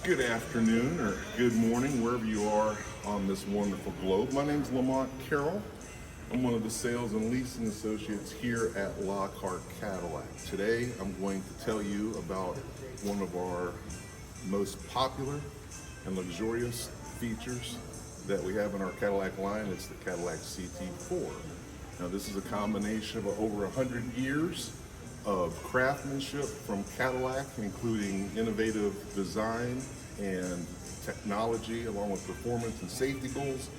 Good afternoon or good morning, wherever you are on this wonderful globe. My name is LaMont Carroll. I'm one of the sales and leasing associates here at Lockhart Cadillac. Today, I'm going to tell you about one of our most popular and luxurious features that we have in our Cadillac line. It's the Cadillac CT4. Now, this is a combination of over 100 years of craftsmanship from Cadillac, including innovative design and technology, along with performance and safety goals,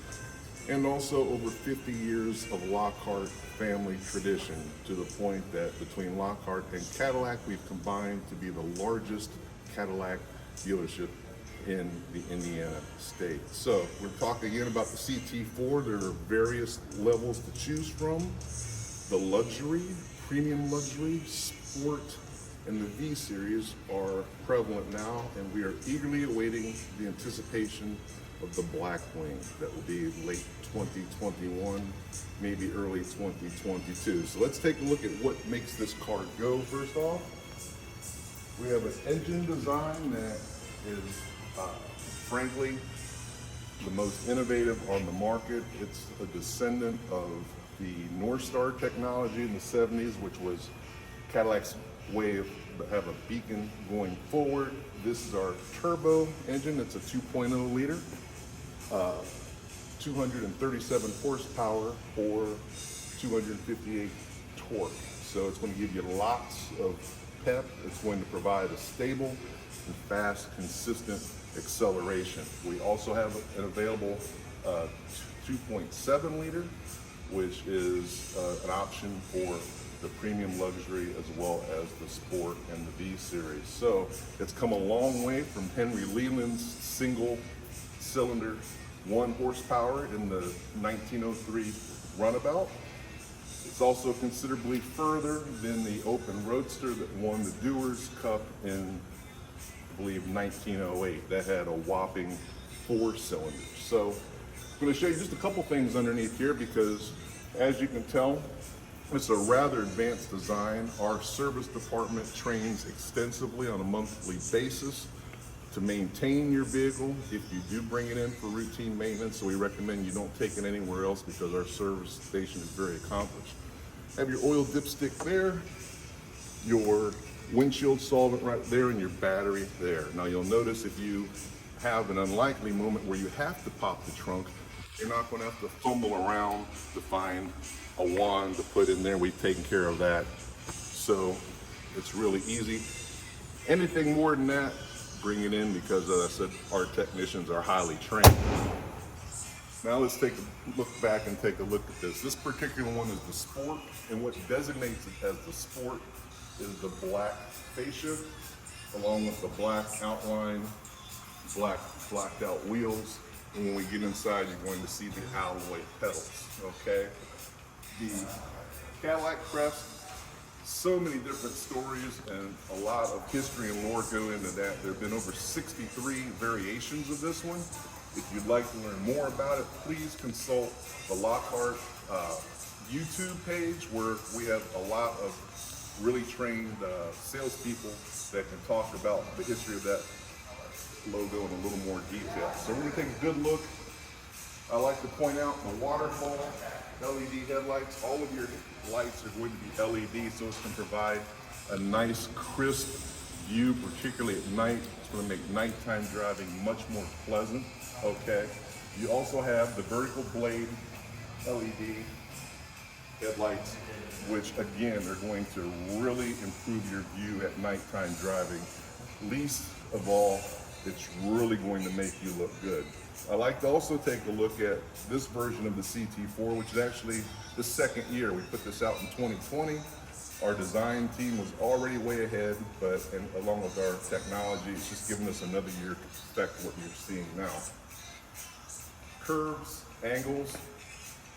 and also over 50 years of Lockhart family tradition, to the point that between Lockhart and Cadillac, we've combined to be the largest Cadillac dealership in the Indiana state. So we're talking again about the CT4. There are various levels to choose from. The luxury, premium luxury, sport, and the V Series are prevalent now, and we are eagerly awaiting the anticipation of the Blackwing that will be late 2021, maybe early 2022. So let's take a look at what makes this car go. First off, we have an engine design that is frankly the most innovative on the market. It's a descendant of the North Star technology in the 70s, which was Cadillac's way of have a beacon going forward. This is our turbo engine. It's a 2.0 liter, 237 horsepower or 258 torque. So it's going to give you lots of pep. It's going to provide a stable and fast, consistent acceleration. We also have an available 2.7 liter, which is an option for the premium luxury as well as the sport and the V Series. So it's come a long way from Henry Leland's single cylinder 1 horsepower in the 1903 runabout. It's also considerably further than the open roadster that won the Dewar's Cup in, I believe, 1908. That had a whopping 4 cylinders. So I'm going to show you just a couple things underneath here, because as you can tell, it's a rather advanced design. Our service department trains extensively on a monthly basis to maintain your vehicle if you do bring it in for routine maintenance. So we recommend you don't take it anywhere else, because our service station is very accomplished. Have your oil dipstick there, your windshield solvent right there, and your battery there. Now you'll notice if you have an unlikely moment where you have to pop the trunk, you're not going to have to fumble around to find a wand to put in there. We've taken care of that. So it's really easy. Anything more than that, bring it in, because as I said, our technicians are highly trained. Now let's take a look back and take a look at this. This particular one is the Sport, and what designates it as the Sport is the black fascia, along with the black outline, blacked out wheels. And when we get inside, you're going to see the alloy pedals, okay? The Cadillac Crest, so many different stories and a lot of history and lore go into that. There have been over 63 variations of this one. If you'd like to learn more about it, please consult the Lockhart YouTube page, where we have a lot of really trained salespeople that can talk about the history of that logo in a little more detail. So we're going to take a good look. I like to point out the waterfall LED headlights. All of your lights are going to be LED, so it can provide a nice crisp view, particularly at night. It's going to make nighttime driving much more pleasant. Okay. You also have the vertical blade LED headlights, which again are going to really improve your view at nighttime driving. Least of all, it's really going to make you look good. I like to also take a look at this version of the CT4, which is actually the second year. We put this out in 2020. Our design team was already way ahead, but along with our technology, it's just given us another year to perfect what you're seeing now. Curves, angles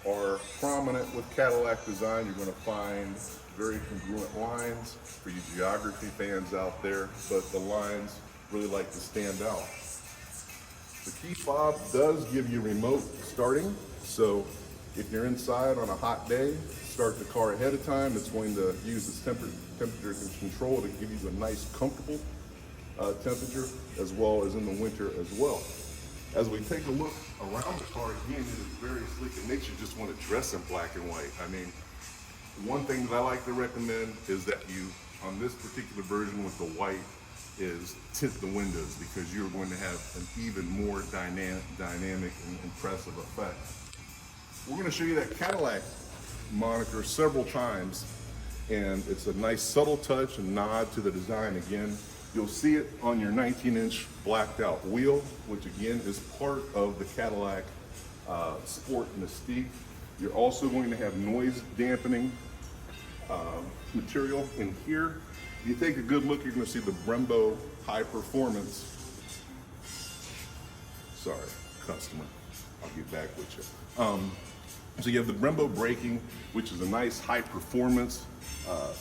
are prominent with Cadillac design. You're going to find very congruent lines for you geography fans out there, but the lines really like to stand out. The key fob does give you remote starting, so if you're inside on a hot day, start the car ahead of time. It's going to use its temperature control to give you a nice, comfortable temperature, as well as in the winter as well. As we take a look around the car, again, it is very sleek. It makes you just want to dress in black and white. I mean, one thing that I like to recommend is that you, on this particular version with the white, is tint the windows, because you're going to have an even more dynamic and impressive effect. We're going to show you that Cadillac moniker several times, and it's a nice subtle touch and nod to the design. Again, you'll see it on your 19-inch blacked out wheel, which again is part of the Cadillac Sport Mystique. You're also going to have noise dampening material in here. If you take a good look, you're going to see the Brembo High Performance. Sorry, customer. I'll get back with you. So you have the Brembo braking, which is a nice high performance.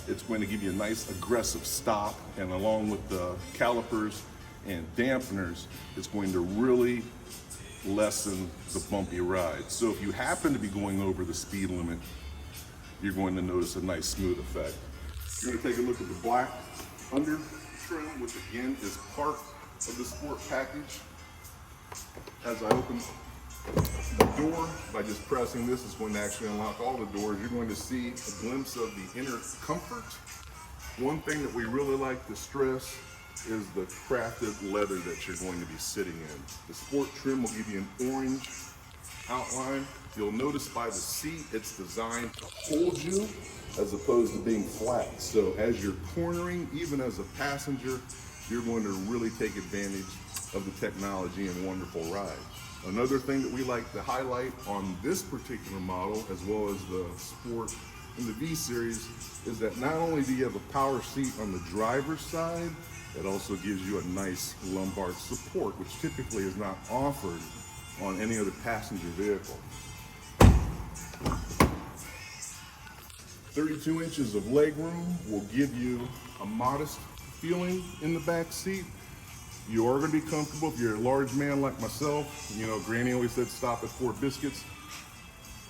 It's going to give you a nice aggressive stop, and along with the calipers and dampeners, it's going to really lessen the bumpy ride. So if you happen to be going over the speed limit, you're going to notice a nice smooth effect. You're going to take a look at the black under trim, which again is part of the sport package. As I open the door, by just pressing this, it's going to actually unlock all the doors. You're going to see a glimpse of the inner comfort. One thing that we really like to stress is the crafted leather that you're going to be sitting in. The sport trim will give you an orange outline. You'll notice by the seat, it's designed to hold you as opposed to being flat. So as you're cornering, even as a passenger, you're going to really take advantage of the technology and wonderful ride. Another thing that we like to highlight on this particular model, as well as the Sport and the V Series, is that not only do you have a power seat on the driver's side, it also gives you a nice lumbar support, which typically is not offered on any other passenger vehicle. 32 inches of legroom will give you a modest feeling in the back seat. You are going to be comfortable if you're a large man like myself. You know, Granny always said stop at 4 biscuits.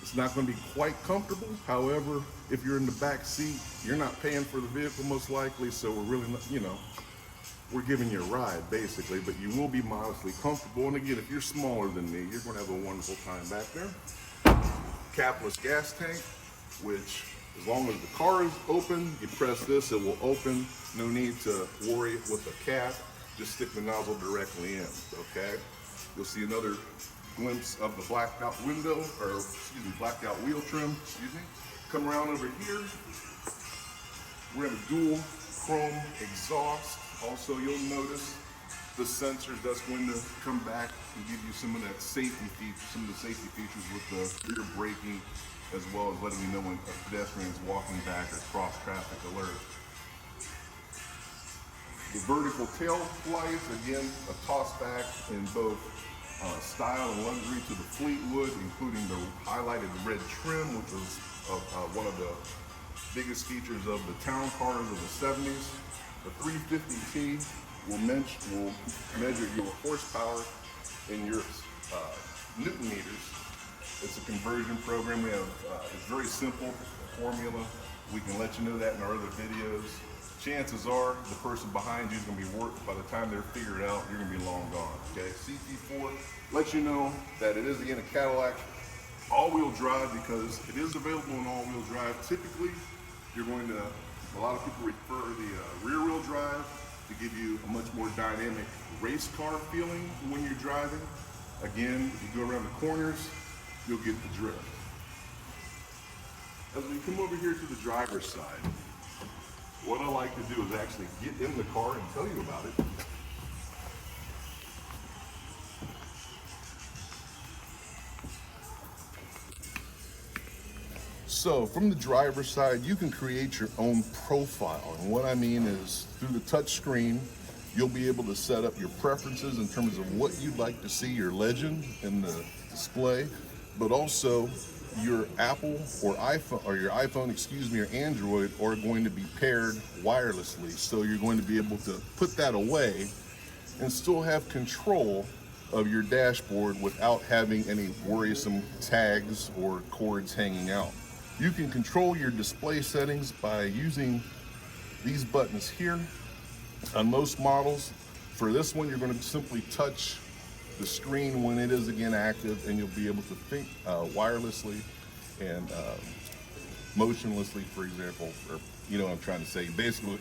It's not going to be quite comfortable. However, if you're in the back seat, you're not paying for the vehicle most likely, so we're really not, you know, we're giving you a ride basically, but you will be modestly comfortable. And again, if you're smaller than me, you're going to have a wonderful time back there. Capless gas tank, which as long as the car is open, you press this, it will open. No need to worry with a cap. Just stick the nozzle directly in, okay? You'll see another glimpse of the blacked out window, or excuse me, blacked out wheel trim, excuse me. Come around over here. We're in a dual chrome exhaust. Also, you'll notice the sensors that's going to come back and give you some of that safety feature, some of the safety features with the rear braking, as well as letting you know when a pedestrian is walking back or cross traffic alert. The vertical tail lights, again, a toss back in both style and luxury to the Fleetwood, including the highlighted red trim, which was one of the biggest features of the town cars of the 70s. The 350T will measure your horsepower in your Newton meters. It's a conversion program. We have, it's very simple, a formula. We can let you know that in our other videos. Chances are the person behind you is going to be worked. By the time they're figured out, you're going to be long gone. Okay, CT4 lets you know that it is again a Cadillac all-wheel drive, because it is available in all-wheel drive. Typically, you're going to, a lot of people refer the rear-wheel drive to give you a much more dynamic race car feeling when you're driving. Again, if you go around the corners, you'll get the drift. As we come over here to the driver's side, what I like to do is actually get in the car and tell you about it. So from the driver's side, you can create your own profile. And what I mean is, through the touch screen, you'll be able to set up your preferences in terms of what you'd like to see your legend in the display, but also your Apple or iPhone, or your iPhone, excuse me, or Android are going to be paired wirelessly. So you're going to be able to put that away and still have control of your dashboard without having any worrisome tags or cords hanging out. You can control your display settings by using these buttons here. On most models, For this one, you're going to simply touch the screen when it is again active, and you'll be able to think wirelessly and motionlessly, for example, or you know what I'm trying to say. Basically,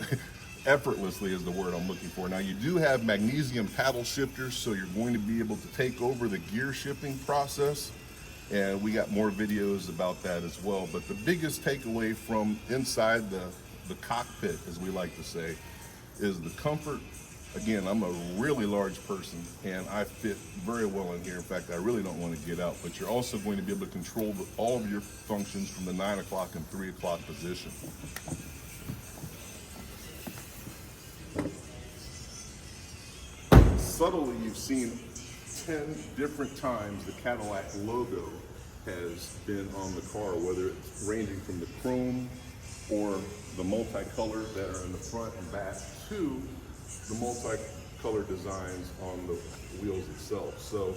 effortlessly is the word I'm looking for. Now, you do have magnesium paddle shifters, so you're going to be able to take over the gear shifting process, and we got more videos about that as well. But the biggest takeaway from inside the cockpit, as we like to say, is the comfort. Again, I'm a really large person and I fit very well in here. In fact, I really don't want to get out, but you're also going to be able to control all of your functions from the 9 o'clock and 3 o'clock position. Subtly, you've seen 10 different times the Cadillac logo has been on the car, whether it's ranging from the chrome or the multicolor that are in the front and back to the multicolor designs on the wheels itself. So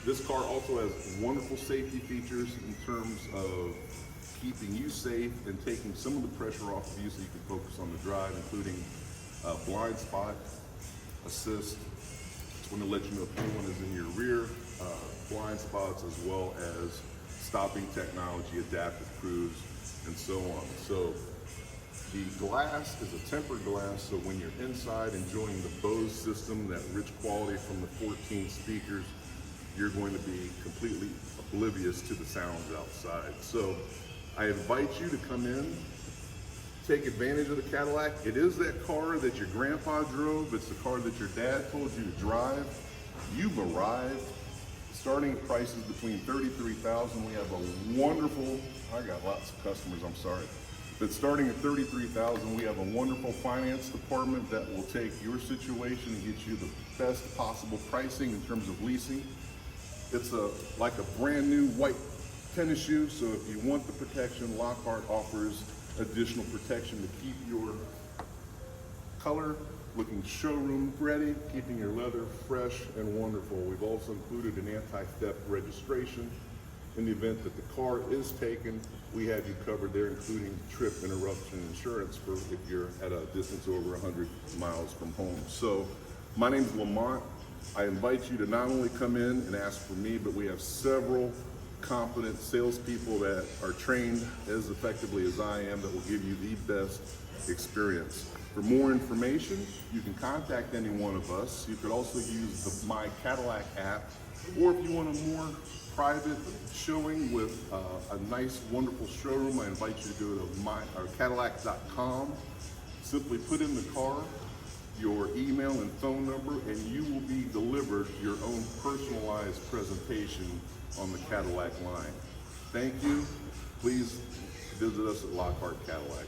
this car also has wonderful safety features in terms of keeping you safe and taking some of the pressure off of you so you can focus on the drive, including blind spot assist. It's going to let you know if anyone is in your rear, blind spots, as well as stopping technology, adaptive cruise, and so on. So the glass is a tempered glass, so when you're inside enjoying the Bose system, that rich quality from the 14 speakers, you're going to be completely oblivious to the sounds outside. So I invite you to come in, take advantage of the Cadillac. It is that car that your grandpa drove. It's the car that your dad told you to drive. You've arrived. Starting prices between $33,000. We have a wonderful, I got lots of customers, I'm sorry. But starting at $33,000, we have a wonderful finance department that will take your situation and get you the best possible pricing in terms of leasing. It's like a brand new white tennis shoe, so if you want the protection, Lockhart offers additional protection to keep your color looking showroom ready, keeping your leather fresh and wonderful. We've also included an anti-theft registration. In the event that the car is taken, we have you covered there, including trip interruption insurance for if you're at a distance over 100 miles from home. So my name is LaMont. I invite you to not only come in and ask for me, but we have several competent salespeople that are trained as effectively as I am that will give you the best experience. For more information, you can contact any one of us. You could also use the My Cadillac app, or if you want a more private showing with a nice, wonderful showroom, I invite you to go to Cadillac.com. Simply put in the car your email and phone number, and you will be delivered your own personalized presentation on the Cadillac line. Thank you. Please visit us at Lockhart Cadillac.